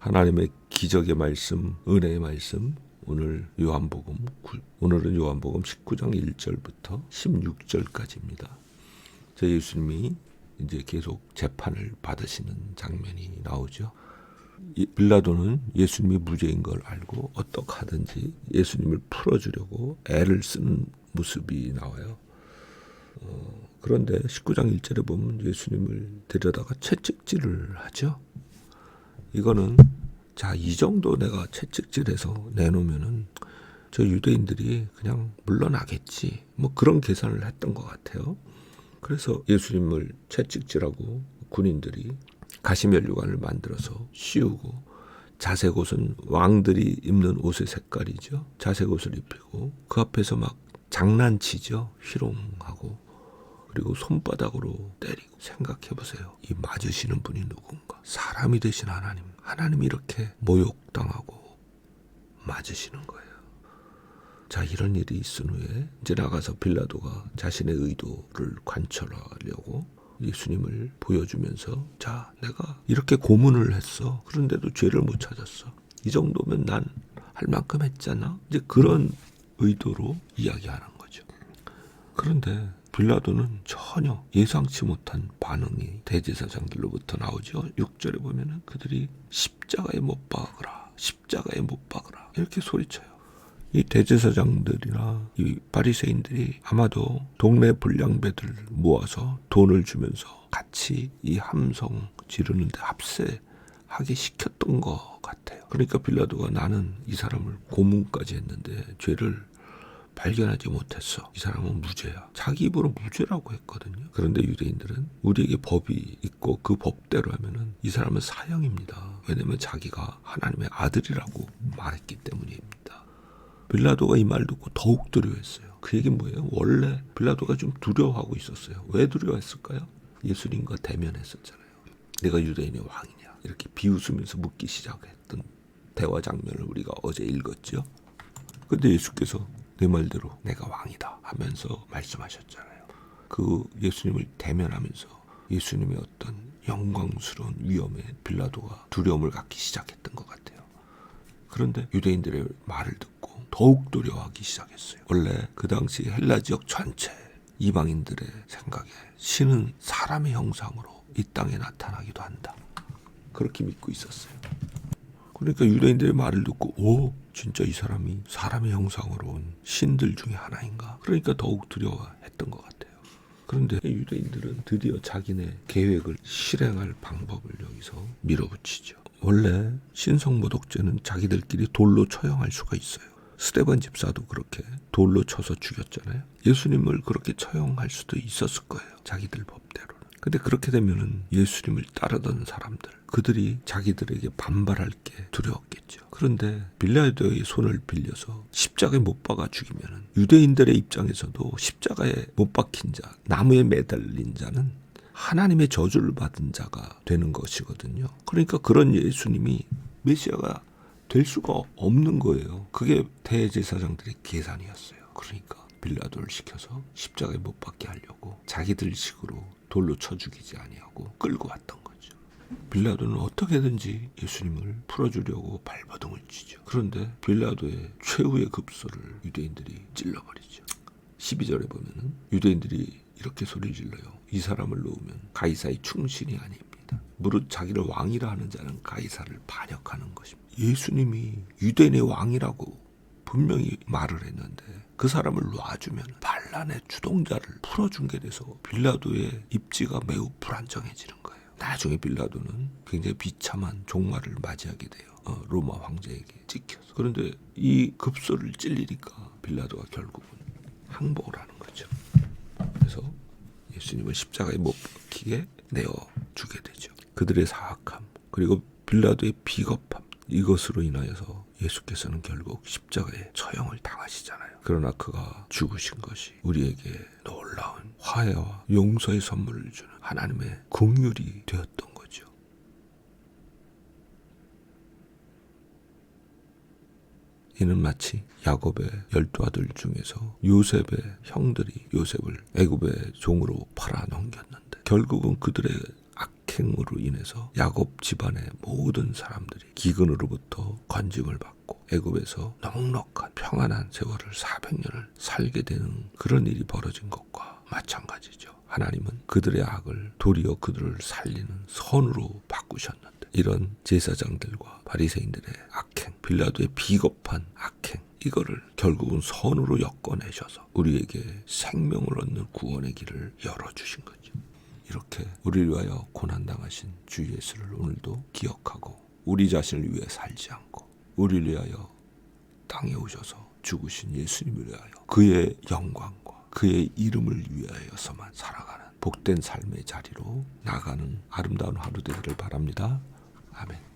하나님의 기적의 말씀, 은혜의 말씀, 오늘은 요한복음 19장 1절부터 16절까지입니다. 저 예수님이 이제 계속 재판을 받으시는 장면이 나오죠. 빌라도는 예수님이 무죄인 걸 알고 어떻게 하든지 예수님을 풀어주려고 애를 쓰는 모습이 나와요. 그런데 19장 1절에 보면 예수님을 데려다가 채찍질을 하죠. 이거는 이 정도 내가 채찍질해서 내놓으면은 저 유대인들이 그냥 물러나겠지, 뭐 그런 계산을 했던 것 같아요. 그래서 예수님을 채찍질하고 군인들이 가시면류관을 만들어서 씌우고, 자색 옷은 왕들이 입는 옷의 색깔이죠. 자색 옷을 입히고 그 앞에서 막 장난치죠. 희롱하고, 그리고 손바닥으로 때리고. 생각해보세요. 이 맞으시는 분이 누군가? 사람이 되신 하나님이 이렇게 모욕당하고 맞으시는 거예요. 이런 일이 있은 후에 이제 나가서 빌라도가 자신의 의도를 관철하려고 예수님을 보여주면서, 내가 이렇게 고문을 했어. 그런데도 죄를 못 찾았어. 이 정도면 난 할 만큼 했잖아. 이제 그런 의도로 이야기하는 거죠. 그런데 빌라도는 전혀 예상치 못한 반응이 대제사장들로부터 나오죠. 6절에 보면은 그들이 십자가에 못 박으라, 십자가에 못 박으라 이렇게 소리쳐요. 이 대제사장들이나 이 바리새인들이 아마도 동네 불량배들 모아서 돈을 주면서 같이 이 함성 지르는데 합세하게 시켰던 것 같아요. 그러니까 빌라도가 나는 이 사람을 고문까지 했는데 죄를 발견하지 못했어. 이 사람은 무죄야. 자기 입으로 무죄라고 했거든요. 그런데 유대인들은 우리에게 법이 있고 그 법대로 하면은 이 사람은 사형입니다. 왜냐면 자기가 하나님의 아들이라고 말했기 때문입니다. 빌라도가 이 말 듣고 더욱 두려워했어요. 그 얘기는 뭐예요? 원래 빌라도가 좀 두려워하고 있었어요. 왜 두려워했을까요? 예수님과 대면했었잖아요. 내가 유대인의 왕이냐 이렇게 비웃으면서 묻기 시작했던 대화 장면을 우리가 어제 읽었죠. 근데 예수께서 내 말대로 내가 왕이다 하면서 말씀하셨잖아요. 그 예수님을 대면하면서 예수님의 어떤 영광스러운 위엄에 빌라도가 두려움을 갖기 시작했던 것 같아요. 그런데 유대인들의 말을 듣고 더욱 두려워하기 시작했어요. 원래 그 당시 헬라 지역 전체 이방인들의 생각에 신은 사람의 형상으로 이 땅에 나타나기도 한다, 그렇게 믿고 있었어요. 그러니까 유대인들의 말을 듣고 진짜 이 사람이 사람의 형상으로 온 신들 중에 하나인가? 그러니까 더욱 두려워했던 것 같아요. 그런데 유대인들은 드디어 자기네 계획을 실행할 방법을 여기서 밀어붙이죠. 원래 신성모독죄는 자기들끼리 돌로 처형할 수가 있어요. 스데반 집사도 그렇게 돌로 쳐서 죽였잖아요. 예수님을 그렇게 처형할 수도 있었을 거예요. 자기들 법대로는. 근데 그렇게 되면은 예수님을 따르던 사람들, 그들이 자기들에게 반발할 게 두려웠겠죠. 그런데 빌라도의 손을 빌려서 십자가에 못 박아 죽이면은 유대인들의 입장에서도 십자가에 못 박힌 자, 나무에 매달린 자는 하나님의 저주를 받은 자가 되는 것이거든요. 그러니까 그런 예수님이 메시아가 될 수가 없는 거예요. 그게 대제사장들의 계산이었어요. 그러니까 빌라도를 시켜서 십자가에 못 박게 하려고 자기들 식으로 돌로 쳐 죽이지 아니하고 끌고 왔던 거죠. 빌라도는 어떻게든지 예수님을 풀어주려고 발버둥을 치죠. 그런데 빌라도의 최후의 급소를 유대인들이 찔러버리죠. 12절에 보면은 유대인들이 이렇게 소리를 질러요. 이 사람을 놓으면 가이사의 충신이 아닙니다. 무릇 자기를 왕이라 하는 자는 가이사를 반역하는 것입니다. 예수님이 유대인의 왕이라고 분명히 말을 했는데 그 사람을 놔주면 반란의 주동자를 풀어준 게 돼서 빌라도의 입지가 매우 불안정해지는 거예요. 나중에 빌라도는 굉장히 비참한 종말을 맞이하게 돼요. 로마 황제에게 찍혀서. 그런데 이 급소를 찔리니까 빌라도가 결국은 항복을 하는 거죠. 그래서 예수님을 십자가에 못 박히게 내어주게 되죠. 그들의 사악함, 그리고 빌라도의 비겁함, 이것으로 인하여서 예수께서는 결국 십자가에 처형을 당하시잖아요. 그러나 그가 죽으신 것이 우리에게 놀라운 화해와 용서의 선물을 주는 하나님의 긍휼이 되었던 거죠. 이는 마치 야곱의 12아들 중에서 요셉의 형들이 요셉을 애굽의 종으로 팔아 넘겼는데 결국은 그들의 악행으로 인해서 야곱 집안의 모든 사람들이 기근으로부터 건짐을 받고 애굽에서 넉넉한 평안한 세월을 400년을 살게 되는 그런 일이 벌어진 것과 마찬가지죠. 하나님은 그들의 악을 도리어 그들을 살리는 선으로 바꾸셨는데 이런 제사장들과 바리새인들의 악행, 빌라도의 비겁한 악행, 이거를 결국은 선으로 엮어내셔서 우리에게 생명을 얻는 구원의 길을 열어주신 거죠. 이렇게 우리를 위하여 고난당하신 주 예수를 오늘도 기억하고 우리 자신을 위해 살지 않고 우리를 위하여 땅에 오셔서 죽으신 예수님을 위하여 그의 영광과 그의 이름을 위하여서만 살아가는 복된 삶의 자리로 나가는 아름다운 하루 되기를 바랍니다. 아멘.